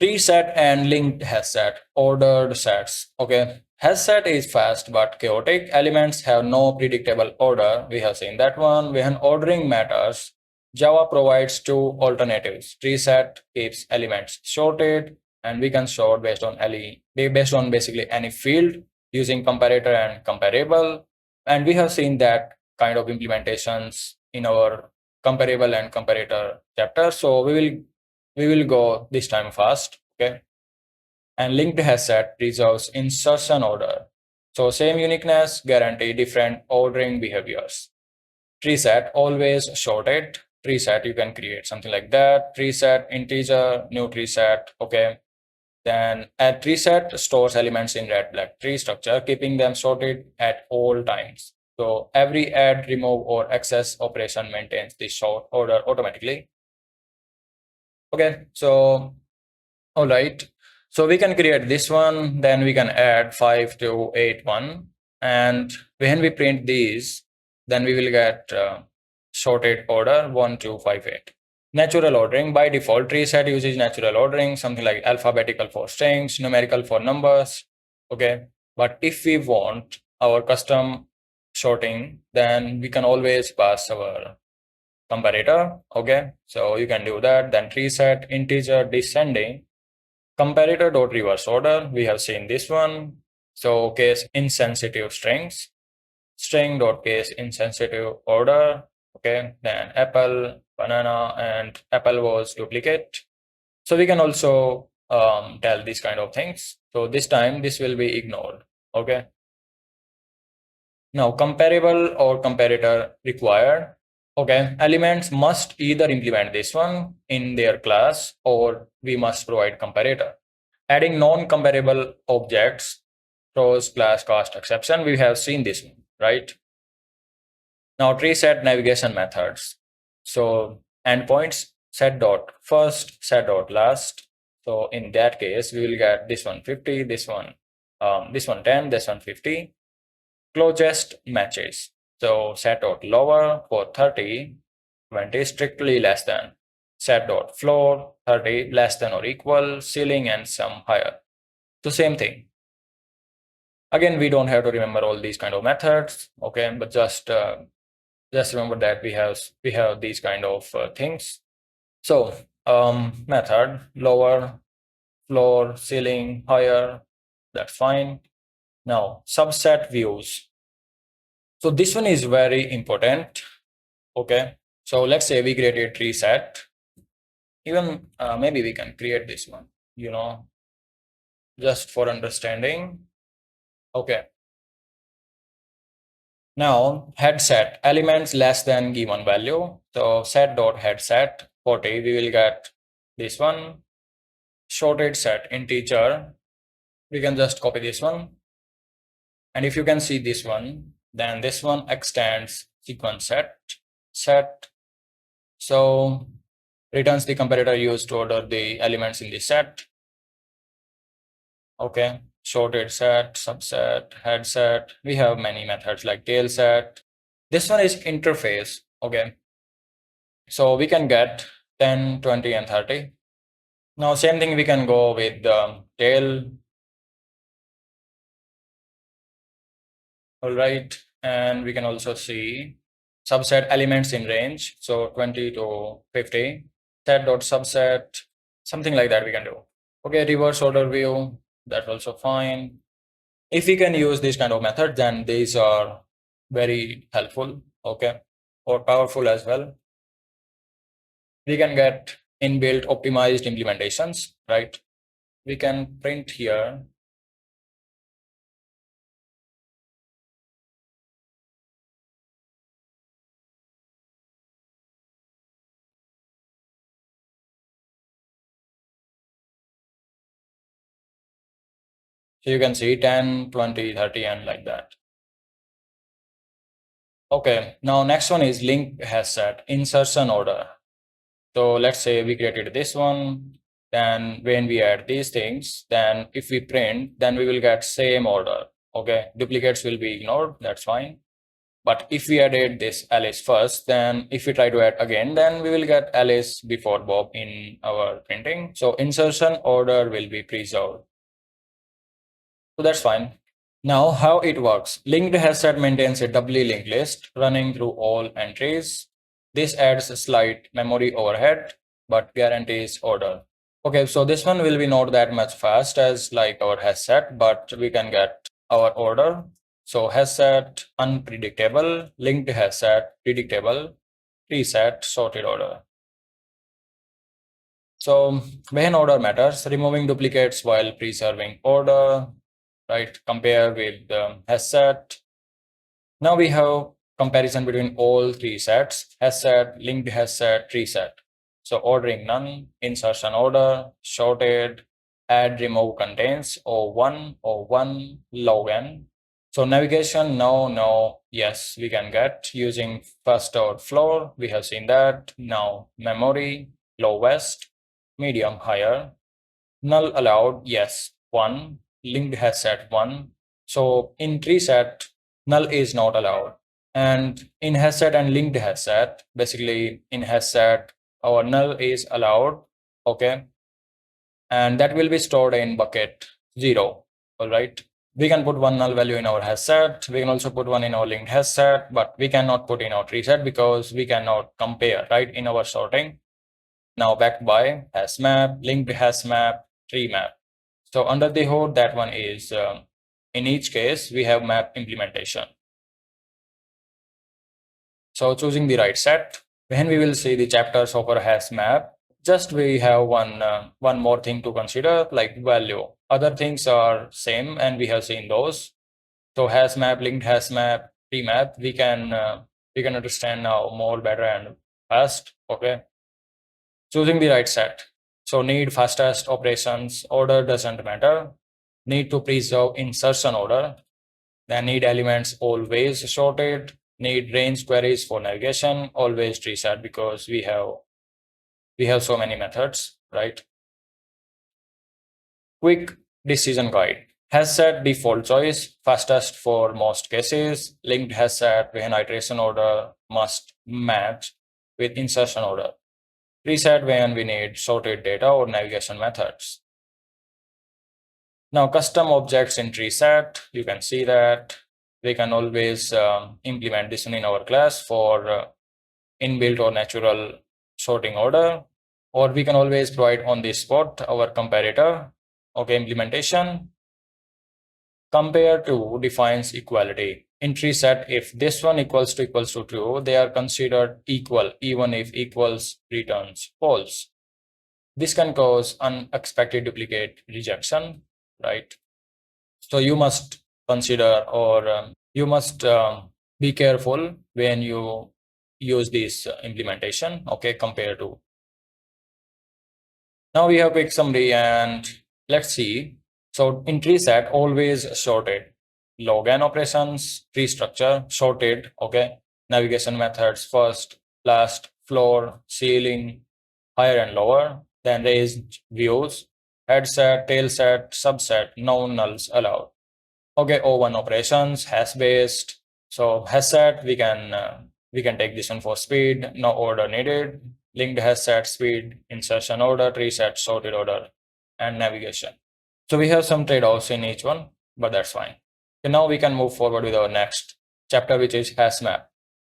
TreeSet and LinkedHashSet, ordered sets. Okay, HashSet is fast but chaotic. Elements have no predictable order. We have seen that one. When ordering matters, Java provides two alternatives. TreeSet keeps elements sorted, and we can sort based on basically any field using comparator and comparable. And we have seen that kind of implementations in our comparable and comparator chapter. So we will go this time fast, okay? And linked HashSet preserves insertion order. So same uniqueness, guarantee different ordering behaviors. TreeSet always sorted. TreeSet, you can create something like that. TreeSet integer, new TreeSet, okay? Then add TreeSet stores elements in red black tree structure, keeping them sorted at all times. So every add, remove, or access operation maintains the sort order automatically. Okay, so all right. So we can create this one, then we can add 5 to 8 1. And when we print these, then we will get sorted order 1 2 5 8. Natural ordering by default, TreeSet uses natural ordering, something like alphabetical for strings, numerical for numbers. Okay. But if we want our custom sorting, then we can always pass our comparator. Okay. So you can do that. Then TreeSet integer descending comparator dot reverse order. We have seen this one. So case insensitive strings, string dot case insensitive order. Okay, then apple, banana, and apple was duplicate. So we can also tell these kind of things. So this time this will be ignored. Okay. Now comparable or comparator required. Okay, elements must either implement this one in their class or we must provide comparator. Adding non-comparable objects throws class cost exception. We have seen this one, right? Now TreeSet navigation methods. So endpoints set dot first, set dot last. So in that case, we will get this one 50, this one 10, this one 50. Closest matches. So set dot lower for 30, 20 strictly less than. Set dot floor 30 less than or equal, ceiling and some higher. So same thing. Again, we don't have to remember all these kind of methods, okay? But just remember that we have these kind of things. So method lower, floor, ceiling, higher. That's fine. Now subset views. So this one is very important. Okay. So let's say we created TreeSet. Even maybe we can create this one, just for understanding. Okay. Now headset elements less than given value. So set dot headset 40, we will get this one. Sorted set integer. We can just copy this one. And if you can see this one, then this one extends sequence set. So returns the comparator used to order the elements in the set. Okay, sorted set, subset, headset. We have many methods like tail set. This one is interface. Okay, so we can get 10, 20, and 30. Now same thing we can go with the tail. All right, and we can also see subset elements in range. So 20 to 50. Set dot subset, something like that we can do. Okay, reverse order view, that's also fine. If we can use this kind of method, then these are very helpful, okay, or powerful as well. We can get inbuilt optimized implementations, right? We can print here. So you can see 10, 20, 30, and like that. Okay, now next one is LinkedHashSet insertion order. So let's say we created this one, then when we add these things, then if we print, then we will get same order. Okay, duplicates will be ignored, that's fine. But if we added this Alice first, then if we try to add again, then we will get Alice before Bob in our printing. So insertion order will be preserved. So that's fine. Now how it works. Linked HashSet maintains a doubly linked list running through all entries. This adds a slight memory overhead, but guarantees order. Okay, so this one will be not that much fast as like our HashSet, but we can get our order. So HashSet unpredictable, linked HashSet predictable, TreeSet sorted order. So when order matters, removing duplicates while preserving order, right? Compare with HashSet. Now we have comparison between all three sets, HashSet, linked HashSet, TreeSet. So ordering none, insertion order, sorted, add remove contains, O1, log n. So navigation, no, yes, we can get using first out floor. We have seen that. Now memory, lowest, medium, higher, null allowed, yes, 1, linked HashSet 1. So in TreeSet, null is not allowed. And in HashSet and linked HashSet, basically in HashSet, our null is allowed, okay? And that will be stored in bucket 0, all right? We can put one null value in our HashSet. We can also put one in our linked HashSet, but we cannot put in our TreeSet because we cannot compare, right, in our sorting. Now backed by HashMap, linked HashMap, tree map. So under the hood, that one is, in each case, we have map implementation. So choosing the right set, when we will see the chapters of our HashMap, just we have one more thing to consider, like value. Other things are same and we have seen those. So HashMap, linked HashMap, tree map, we can understand now more better and fast, okay? Choosing the right set. So need fastest operations, order doesn't matter. Need to preserve insertion order. Then need elements always sorted. Need range queries for navigation, always TreeSet because we have so many methods, right? Quick decision guide. HashSet default choice, fastest for most cases. Linked HashSet when iteration order must match with insertion order. TreeSet when we need sorted data or navigation methods. Now custom objects in TreeSet, you can see that we can always implement this one in our class for inbuilt or natural sorting order, or we can always provide on the spot our comparator. Okay, implementation. Compare to defines equality. In TreeSet, if this one equals to true, they are considered equal even if equals returns false. This can cause unexpected duplicate rejection, right? So you must consider or you must be careful when you use this implementation, okay, compared to. Now we have quick summary and let's see. So in TreeSet, always sorted. Log n operations, tree structure, sorted, okay. Navigation methods, first, last, floor, ceiling, higher and lower, then raised views, head set, tail set, subset, no nulls allowed. Okay, O1 operations, hash based. So hash set, we can take this one for speed, no order needed. Linked hash set, speed, insertion order, TreeSet, sorted order, and navigation. So we have some trade-offs in each one, but that's fine. So now we can move forward with our next chapter, which is HashMap.